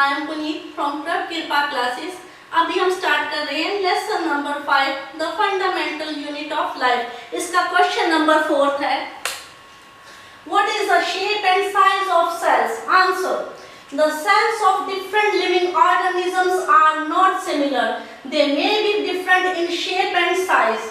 I am Puneet from प्रभ कृपा classes. अभी हम स्टार्ट कर रहे हैं lesson number 5 the fundamental unit of life. इसका क्वेश्चन नंबर 4 है, what is the shape and size of cells? Answer, the cells of different living organisms are not similar. They may be different in shape and size.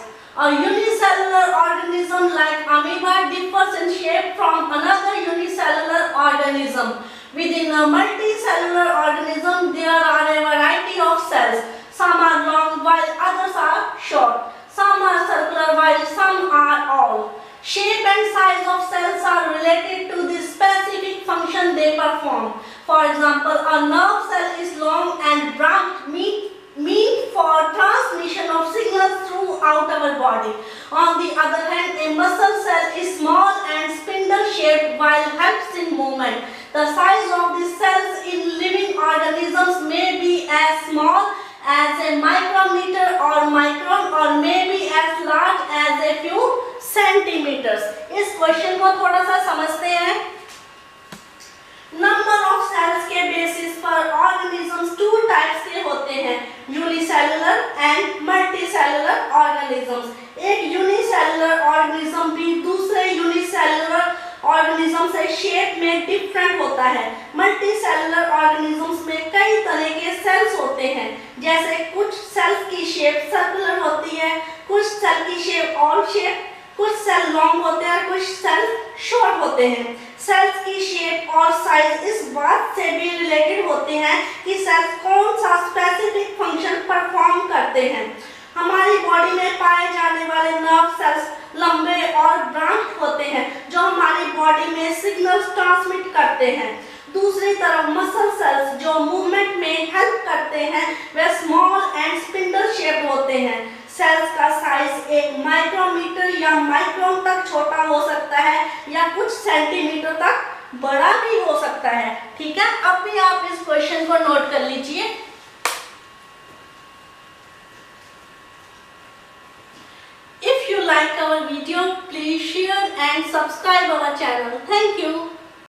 A unicellular organism like amoeba differs in shape from another unicellular organism. Within a multicellular organism, there are a variety of cells. Some are long while others are short. Some are circular while some are oval. Shape and size of cells are related to the specific function they perform. For example, a nerve cell is long and branched meant for transmission of signals throughout our body. On the other hand, a muscle cell is small and spindle-shaped while helps in movement. The size of the cells in living organisms may be as small as a micrometer or micron or may be as large as a few centimeters. इस question को थोड़ा सा समझते हैं। Number of sales के basis पर organisms two types के होते हैं, यूनिसेलुलर एंड मल्टीसेलुलर ऑर्गेनिजम्स। एक यूनिसेलुलर ऑर्गेनिज्म भी दूसरे यूनिसेलुलर ऑर्गेनिज्म से शेप में डिफरेंट होता है। मल्टीसेलुलर ऑर्गेनिजम्स में कई तरह के सेल्स होते हैं, जैसे कुछ सेल्स की शेप सर्कुलर होती है, कुछ सेल की शेप ऑल शेप, कुछ सेल लॉन्ग होते हैं, कुछ सेल शॉर्ट होते हैं। सेल्स की शेप और साइज इस बात से भी रिलेटेड होते हैं कि सेल्स कौन सा स्पेसिफिक फंक्शन परफॉर्म करते हैं। हमारी बॉडी में पाए जाने वाले नर्व सेल्स लंबे और ब्रांच होते हैं जो हमारी बॉडी में सिग्नल्स ट्रांसमिट करते हैं। दूसरी तरफ मसल सेल्स जो मूवमेंट में हेल्प करते हैं वे स्मॉल एंड स्पिंडल शेप्ड होते हैं। सेल्स का साइज एक माइक्रोमीटर या माइक्रोन तक छोटा हो सकता है या कुछ सेंटीमीटर तक बड़ा भी हो सकता है। ठीक है, अब भी आप इस क्वेश्चन को नोट कर लीजिए। If you like our video, please share and subscribe our channel. Thank you.